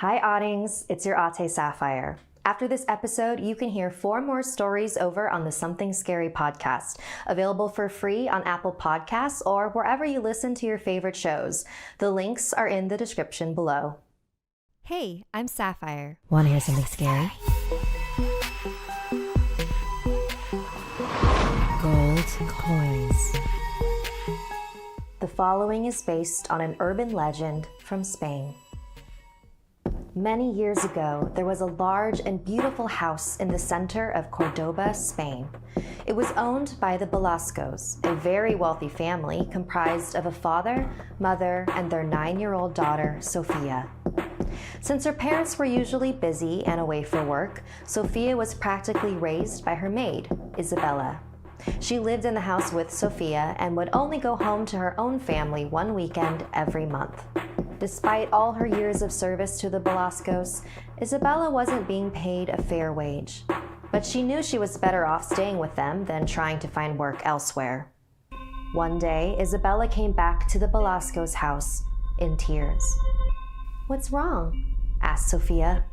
Hi Oddings, it's your Ate Sapphire. After this episode, you can hear 4 more stories over on the Something Scary podcast, available for free on Apple Podcasts or wherever you listen to your favorite shows. The links are in the description below. Hey, I'm Sapphire. Want to hear something scary? Gold coins. The following is based on an urban legend from Spain. Many years ago, there was a large and beautiful house in the center of Cordoba, Spain. It was owned by the Velascos, a very wealthy family comprised of a father, mother, and their 9-year-old daughter, Sofia. Since her parents were usually busy and away for work, Sofia was practically raised by her maid, Isabella. She lived in the house with Sofia and would only go home to her own family one weekend every month. Despite all her years of service to the Velascos, Isabella wasn't being paid a fair wage. But she knew she was better off staying with them than trying to find work elsewhere. One day, Isabella came back to the Velascos' house in tears. "What's wrong?" asked Sofia.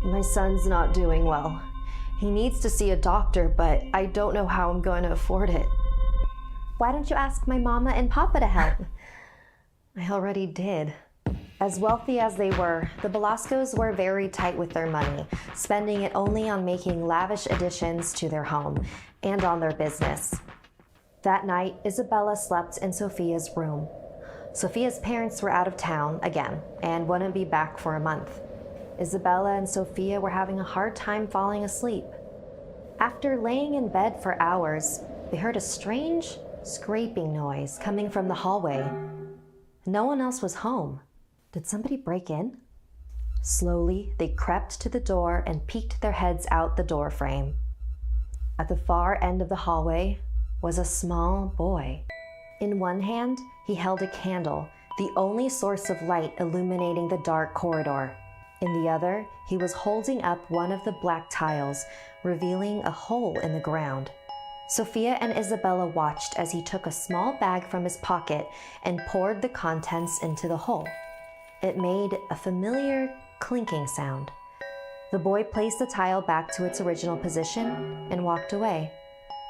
"My son's not doing well. He needs to see a doctor, but I don't know how I'm going to afford it." "Why don't you ask my mama and papa to help?" "I already did." As wealthy as they were, the Velascos were very tight with their money, spending it only on making lavish additions to their home and on their business. That night, Isabella slept in Sofia's room. Sofia's parents were out of town again and wouldn't be back for a month. Isabella and Sofia were having a hard time falling asleep. After laying in bed for hours, they heard a strange scraping noise coming from the hallway. No one else was home. Did somebody break in? Slowly, they crept to the door and peeked their heads out the door frame. At the far end of the hallway was a small boy. In one hand, he held a candle, the only source of light illuminating the dark corridor. In the other, he was holding up one of the black tiles, revealing a hole in the ground. Sofia and Isabella watched as he took a small bag from his pocket and poured the contents into the hole. It made a familiar clinking sound. The boy placed the tile back to its original position and walked away,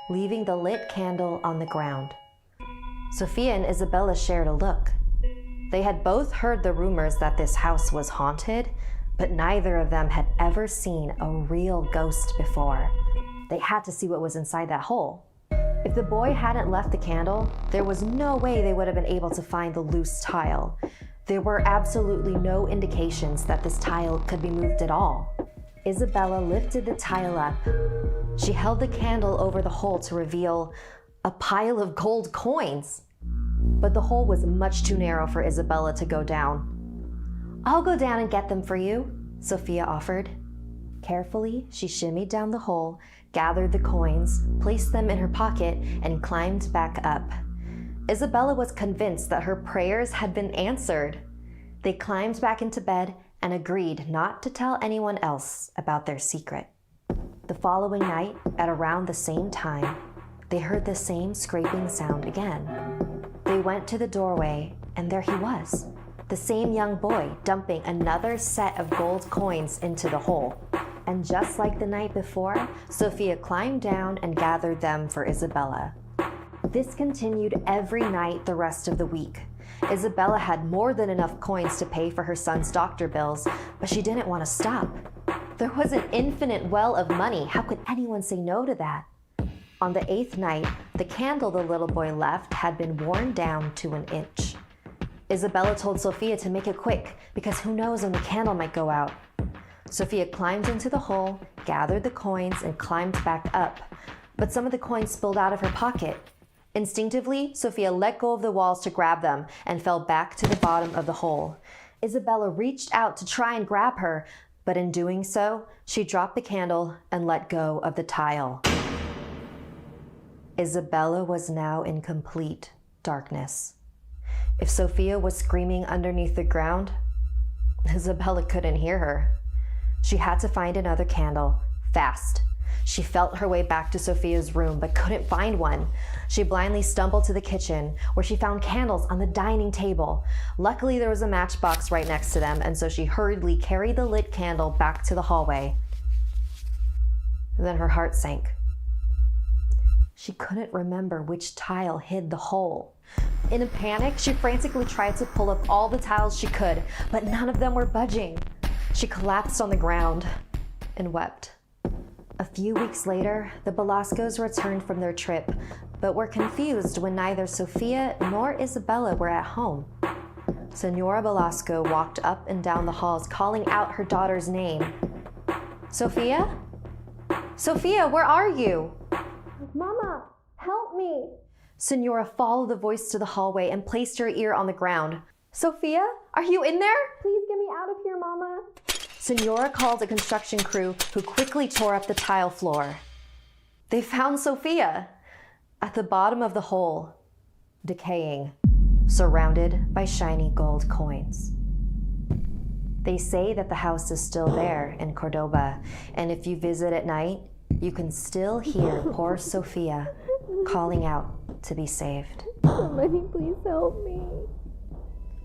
leaving the lit candle on the ground. Sofia and Isabella shared a look. They had both heard the rumors that this house was haunted, but neither of them had ever seen a real ghost before. They had to see what was inside that hole. If the boy hadn't left the candle, there was no way they would have been able to find the loose tile. There were absolutely no indications that this tile could be moved at all. Isabella lifted the tile up. She held the candle over the hole to reveal a pile of gold coins. But the hole was much too narrow for Isabella to go down. "I'll go down and get them for you," Sofia offered. Carefully, she shimmied down the hole, gathered the coins, placed them in her pocket, and climbed back up. Isabella was convinced that her prayers had been answered. They climbed back into bed and agreed not to tell anyone else about their secret. The following night, at around the same time, they heard the same scraping sound again. They went to the doorway, and there he was, the same young boy dumping another set of gold coins into the hole. And just like the night before, Sofia climbed down and gathered them for Isabella. This continued every night the rest of the week. Isabella had more than enough coins to pay for her son's doctor bills, but she didn't want to stop. There was an infinite well of money. How could anyone say no to that? On the 8th night, the candle the little boy left had been worn down to an inch. Isabella told Sofia to make it quick, because who knows when the candle might go out. Sofia climbed into the hole, gathered the coins, and climbed back up. But some of the coins spilled out of her pocket. Instinctively, Sofia let go of the walls to grab them and fell back to the bottom of the hole. Isabella reached out to try and grab her, but in doing so, she dropped the candle and let go of the tile. Isabella was now in complete darkness. If Sofia was screaming underneath the ground, Isabella couldn't hear her. She had to find another candle, fast. She felt her way back to Sophia's room, but couldn't find one. She blindly stumbled to the kitchen, where she found candles on the dining table. Luckily, there was a matchbox right next to them, and so she hurriedly carried the lit candle back to the hallway. Then her heart sank. She couldn't remember which tile hid the hole. In a panic, she frantically tried to pull up all the tiles she could, but none of them were budging. She collapsed on the ground and wept. A few weeks later, the Belascos returned from their trip, but were confused when neither Sophia nor Isabella were at home. Senora Belasco walked up and down the halls calling out her daughter's name. Sophia? Sophia, where are you? Mama, help me! Senora followed the voice to the hallway and placed her ear on the ground. Sophia, are you in there? Please get me out of here, Mama. Senora called a construction crew who quickly tore up the tile floor. They found Sophia at the bottom of the hole, decaying, surrounded by shiny gold coins. They say that the house is still there in Cordoba, and if you visit at night, you can still hear poor Sophia calling out to be saved. Somebody please help me.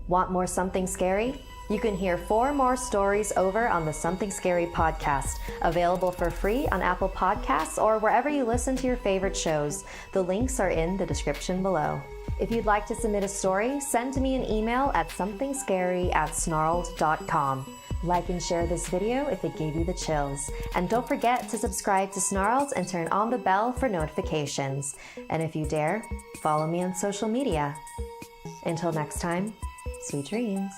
Want more Something Scary? You can hear 4 more stories over on the Something Scary podcast, available for free on Apple Podcasts or wherever you listen to your favorite shows. The links are in the description below. If you'd like to submit a story, send me an email at somethingscary@snarled.com. Like and share this video if it gave you the chills. And don't forget to subscribe to Snarled and turn on the bell for notifications. And if you dare, follow me on social media. Until next time, sweet dreams.